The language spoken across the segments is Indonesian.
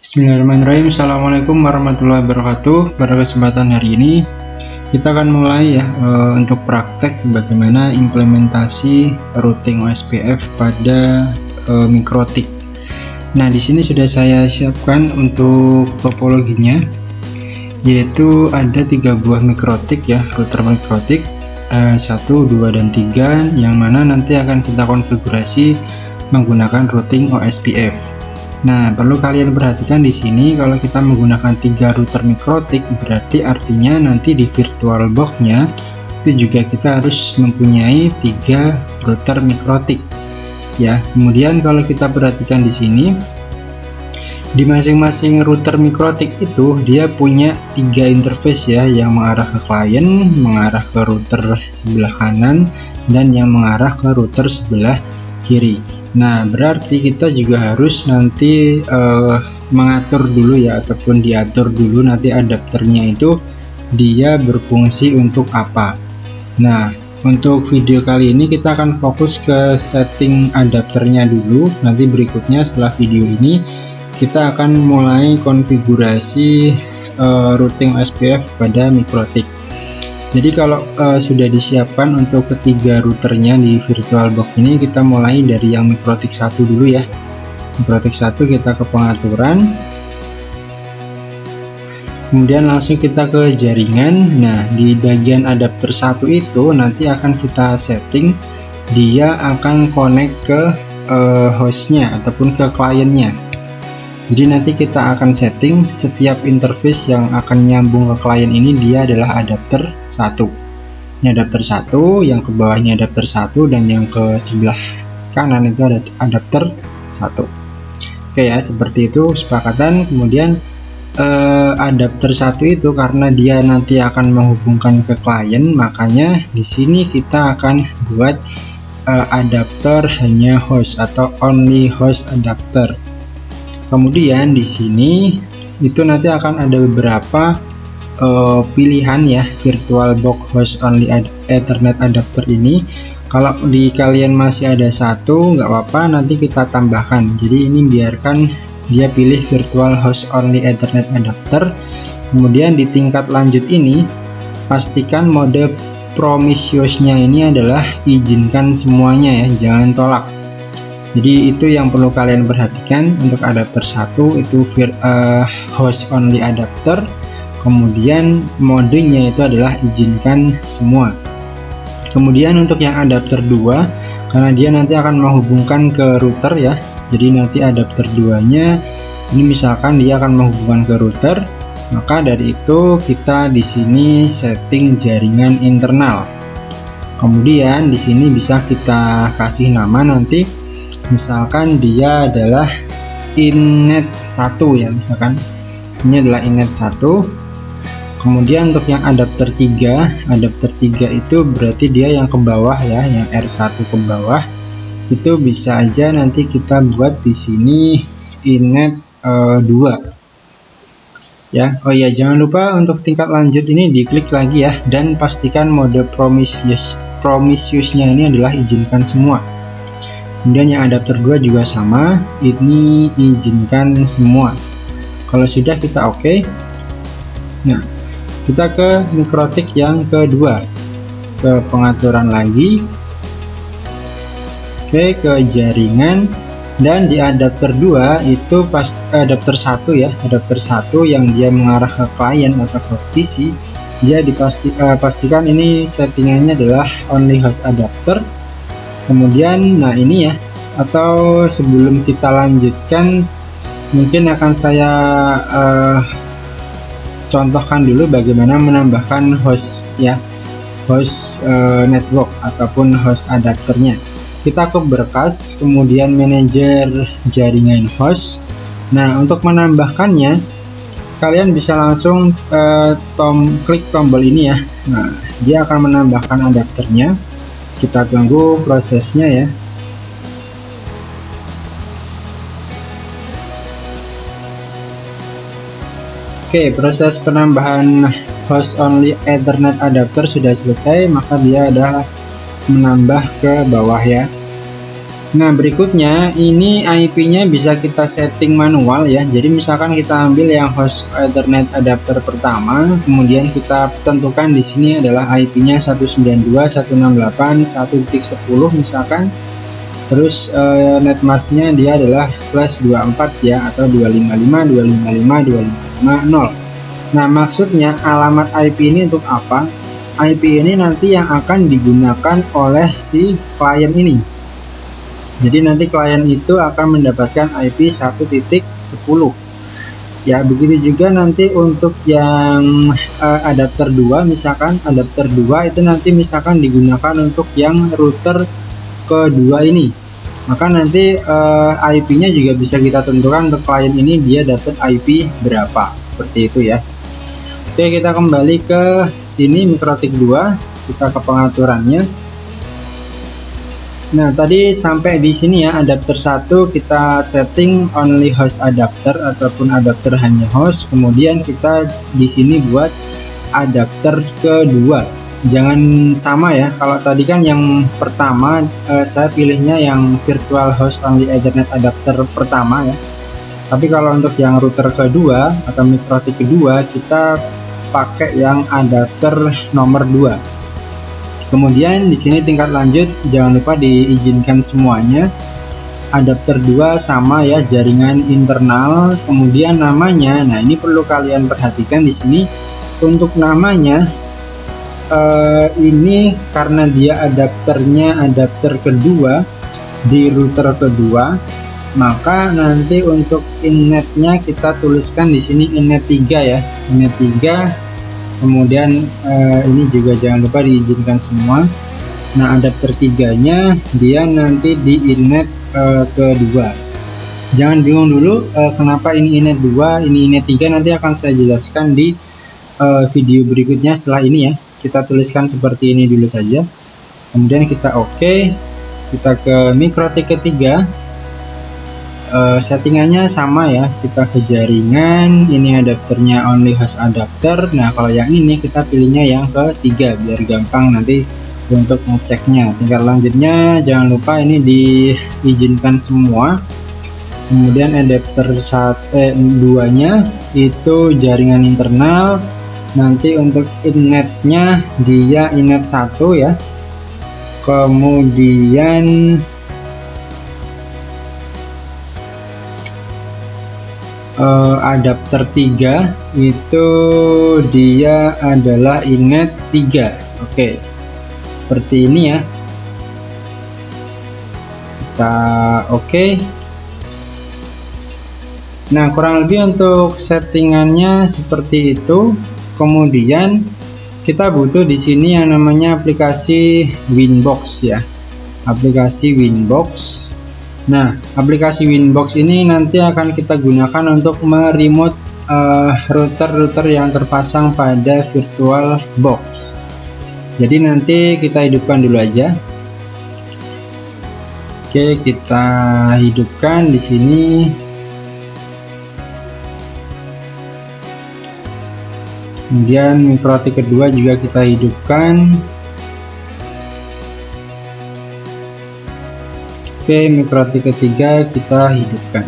Bismillahirrahmanirrahim. Assalamualaikum warahmatullahi wabarakatuh. Pada kesempatan hari ini kita akan mulai untuk praktek bagaimana implementasi routing OSPF pada mikrotik. Nah, di sini sudah saya siapkan untuk topologinya, yaitu ada 3 buah mikrotik ya, router mikrotik 1, 2, dan 3, yang mana nanti akan kita konfigurasi menggunakan routing OSPF. Nah, perlu kalian perhatikan di sini kalau kita menggunakan 3 router mikrotik, berarti artinya nanti di VirtualBox-nya itu juga kita harus mempunyai 3 router mikrotik. Ya, kemudian kalau kita perhatikan di sini, di masing-masing router mikrotik itu dia punya 3 interface ya, yang mengarah ke klien, mengarah ke router sebelah kanan, dan yang mengarah ke router sebelah kiri. Nah, berarti kita juga harus nanti mengatur dulu ya, ataupun diatur dulu nanti adapternya itu dia berfungsi untuk apa. Nah, untuk video kali ini kita akan fokus ke setting adapternya dulu. Nanti berikutnya setelah video ini kita akan mulai konfigurasi routing OSPF pada mikrotik. Jadi kalau sudah disiapkan untuk ketiga routernya di VirtualBox ini, kita mulai dari yang mikrotik 1 dulu ya. Mikrotik 1 kita ke pengaturan, kemudian langsung kita ke jaringan. Nah, di bagian adapter 1 itu nanti akan kita setting dia akan connect ke hostnya ataupun ke kliennya. Jadi nanti kita akan setting setiap interface yang akan nyambung ke klien ini dia adalah adapter 1. Ini adapter 1, yang ke bawahnya adapter 1, dan yang ke sebelah kanan itu ada adapter 1. Oke ya, seperti itu sepakatan. Kemudian adapter 1 itu karena dia nanti akan menghubungkan ke klien, makanya di sini kita akan buat adapter hanya host atau only host adapter. Kemudian di sini itu nanti akan ada beberapa pilihan ya, VirtualBox host only Ethernet adapter ini. Kalau di kalian masih ada 1, nggak apa-apa, nanti kita tambahkan. Jadi ini biarkan dia pilih virtual host only Ethernet adapter. Kemudian di tingkat lanjut ini pastikan mode Promiscuous-nya ini adalah izinkan semuanya ya, jangan tolak. Jadi itu yang perlu kalian perhatikan untuk adapter 1 itu host only adapter. Kemudian modenya itu adalah izinkan semua. Kemudian untuk yang adapter 2, karena dia nanti akan menghubungkan ke router ya. Jadi nanti adapter 2-nya ini misalkan dia akan menghubungkan ke router, maka dari itu kita di sini setting jaringan internal. Kemudian di sini bisa kita kasih nama nanti. Misalkan dia adalah innet 1 ya, misalkan ini adalah innet 1. Kemudian untuk yang adapter 3 itu berarti dia yang ke bawah ya, yang R1 ke bawah itu bisa aja nanti kita buat di sini innet 2 ya. Oh iya, jangan lupa untuk tingkat lanjut ini diklik lagi ya, dan pastikan mode Promiscuous-nya ini adalah izinkan semua. Kemudian yang adapter 2 juga sama, ini izinkan semua. Kalau sudah kita oke. Nah, kita ke mikrotik yang kedua, ke pengaturan lagi, oke, ke jaringan, dan di adapter 2 itu adapter 1 ya, adapter 1 yang dia mengarah ke klien atau ke PC, dia pastikan ini settingannya adalah only host adapter. Kemudian nah ini ya, atau sebelum kita lanjutkan mungkin akan saya contohkan dulu bagaimana menambahkan host ya, host network ataupun host adapternya. Kita ke berkas, kemudian manajer jaringan host. Nah, untuk menambahkannya kalian bisa langsung klik tombol ini ya. Nah, dia akan menambahkan adapternya. Kita tunggu prosesnya ya. Oke, proses penambahan host only Ethernet adapter sudah selesai, maka dia adalah menambah ke bawah ya. Nah, berikutnya ini IP-nya bisa kita setting manual ya. Jadi misalkan kita ambil yang host Ethernet adapter pertama, kemudian kita tentukan di sini adalah IP-nya 192.168.1.10 misalkan. Terus netmasknya dia adalah /24 ya, atau 255.255.255.0. Nah, maksudnya alamat IP ini untuk apa? IP ini nanti yang akan digunakan oleh si klien ini. Jadi nanti klien itu akan mendapatkan IP 1.10 ya. Begitu juga nanti untuk yang adapter 2, misalkan adapter 2 itu nanti misalkan digunakan untuk yang router kedua ini, maka nanti IP-nya juga bisa kita tentukan untuk klien ini dia dapat IP berapa, seperti itu ya. Oke, kita kembali ke sini MikroTik 2, kita ke pengaturannya. Nah, tadi sampai di sini ya, adapter 1 kita setting only host adapter ataupun adapter hanya host. Kemudian kita di sini buat adapter kedua. Jangan sama ya, kalau tadi kan yang pertama saya pilihnya yang virtual host only Ethernet adapter pertama ya. Tapi kalau untuk yang router kedua atau MikroTik kedua, kita pakai yang adapter nomor 2. Kemudian di sini tingkat lanjut jangan lupa diizinkan semuanya. Adapter 2 sama ya, jaringan internal, kemudian namanya. Nah, ini perlu kalian perhatikan di sini untuk namanya. Ini karena dia adapternya adapter kedua di router kedua, maka nanti untuk innetnya kita tuliskan di sini innet 3 ya, innet 3. Kemudian ini juga jangan lupa diizinkan semua. Nah, adapter 3-nya dia nanti di innet kedua. Jangan bingung dulu kenapa ini innet 2, ini innet 3, nanti akan saya jelaskan di video berikutnya setelah ini ya. Kita tuliskan seperti ini dulu saja, kemudian kita oke. Kita ke MikroTik ketiga, settingannya sama ya, kita ke jaringan, ini adapternya only host adapter. Nah, kalau yang ini kita pilihnya yang ketiga biar gampang nanti untuk ngeceknya. Tingkat lanjutnya jangan lupa ini diizinkan semua. Kemudian adapter 2 nya itu jaringan internal. Nanti untuk innetnya dia innet 1 ya. Kemudian adapter 3 itu dia adalah innet 3. Oke, seperti ini ya. Kita oke. Nah, kurang lebih untuk settingannya seperti itu. Kemudian kita butuh di sini yang namanya aplikasi Winbox ya, aplikasi Winbox. Nah, aplikasi Winbox ini nanti akan kita gunakan untuk meremote router-router yang terpasang pada virtual box. Jadi nanti kita hidupkan dulu aja. Oke, kita hidupkan di sini. Kemudian MikroTik kedua juga kita hidupkan. Oke, MikroTik ketiga kita hidupkan.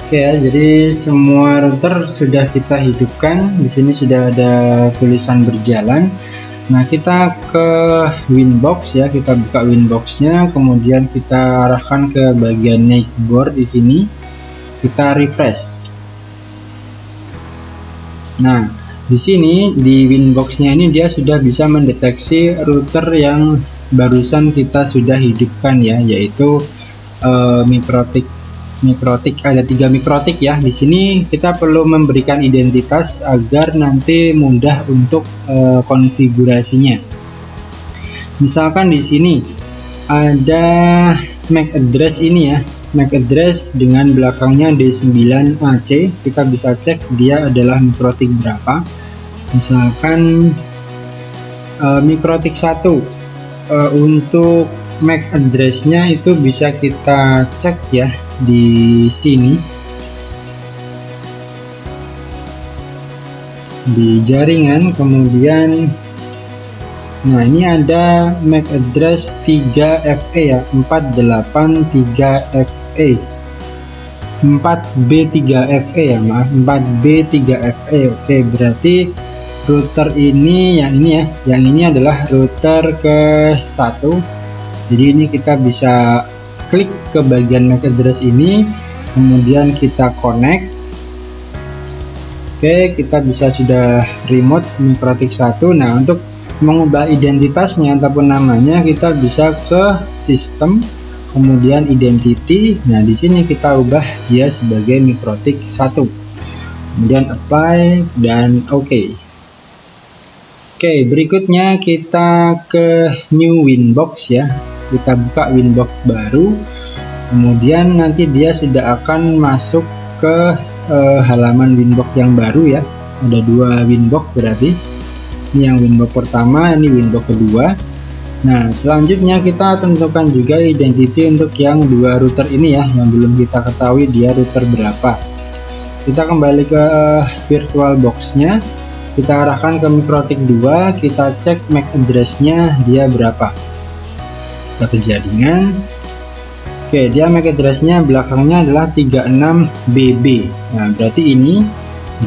Oke ya, jadi semua router sudah kita hidupkan. Di sini sudah ada tulisan berjalan. Nah, kita ke Winbox ya, kita buka Winboxnya, kemudian kita arahkan ke bagian Nightboard di sini. Kita refresh. Nah, di sini di Winbox-nya ini dia sudah bisa mendeteksi router yang barusan kita sudah hidupkan ya, yaitu MikroTik. Ada 3 MikroTik ya. Di sini kita perlu memberikan identitas agar nanti mudah untuk konfigurasinya. Misalkan di sini ada MAC address ini ya, MAC address dengan belakangnya D9AC. Kita bisa cek dia adalah MikroTik berapa. Misalkan MikroTik 1 untuk MAC addressnya itu bisa kita cek ya di sini di jaringan, kemudian Nah, ini ada MAC address 3FE ya, 483FE. 4B3FE ya, maaf, 4B3FE. Oke, berarti router ini yang ini ya, yang ini adalah router ke 1. Jadi ini kita bisa klik ke bagian MAC address ini, kemudian kita connect. Oke, kita bisa sudah remote MikroTik 1. Nah, untuk mengubah identitasnya ataupun namanya, kita bisa ke sistem, kemudian identity. Nah, di sini kita ubah dia sebagai MikroTik 1. Kemudian apply dan oke. Oke, berikutnya kita ke new Winbox ya. Kita buka Winbox baru. Kemudian nanti dia sudah akan masuk ke halaman Winbox yang baru ya. Ada 2 Winbox berarti. Ini yang Winbox pertama, ini Winbox kedua. Nah, selanjutnya kita tentukan juga identity untuk yang 2 router ini ya, yang belum kita ketahui dia router berapa. Kita kembali ke VirtualBox-nya, kita arahkan ke MikroTik 2, kita cek MAC address-nya dia berapa. Kita ke jaringan. Oke, dia MAC address-nya belakangnya adalah 36BB. Nah, berarti ini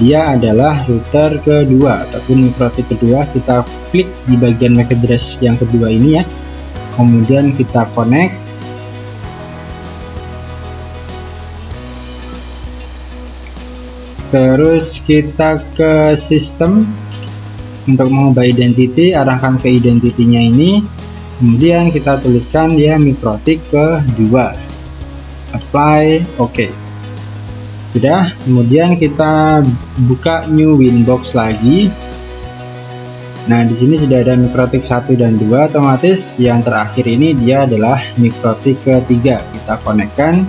dia adalah router kedua ataupun MikroTik kedua. Kita klik di bagian MAC address yang kedua ini ya, kemudian kita connect. Terus kita ke sistem untuk mengubah identity, arahkan ke identity-nya ini, kemudian kita tuliskan dia MikroTik kedua, apply, oke. Sudah, kemudian kita buka new Winbox lagi. Nah, di sini sudah ada MikroTik 1 dan 2, otomatis yang terakhir ini dia adalah MikroTik ketiga. Kita konekkan.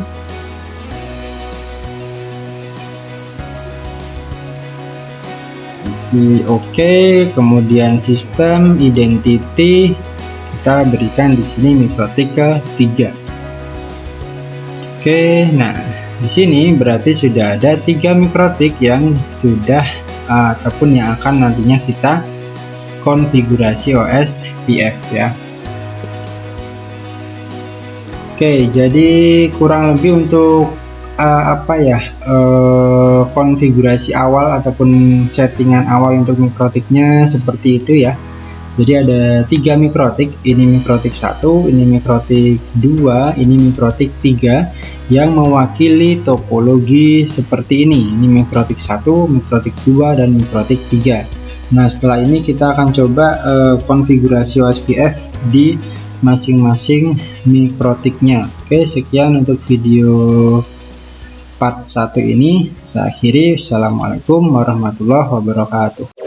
Oke, kemudian sistem identity kita berikan di sini MikroTik ketiga. Oke, nah di sini berarti sudah ada 3 MikroTik yang sudah ataupun yang akan nantinya kita konfigurasi OS PF ya. Oke, jadi kurang lebih untuk konfigurasi awal ataupun settingan awal untuk MikroTiknya seperti itu ya. Jadi ada 3 MikroTik, ini MikroTik 1, ini MikroTik 2, ini MikroTik 3 yang mewakili topologi seperti ini. Ini MikroTik 1, MikroTik 2, dan MikroTik 3. Nah, setelah ini kita akan coba konfigurasi OSPF di masing-masing MikroTiknya. Oke, sekian untuk video part 1 ini. Saya akhiri. Assalamualaikum warahmatullahi wabarakatuh.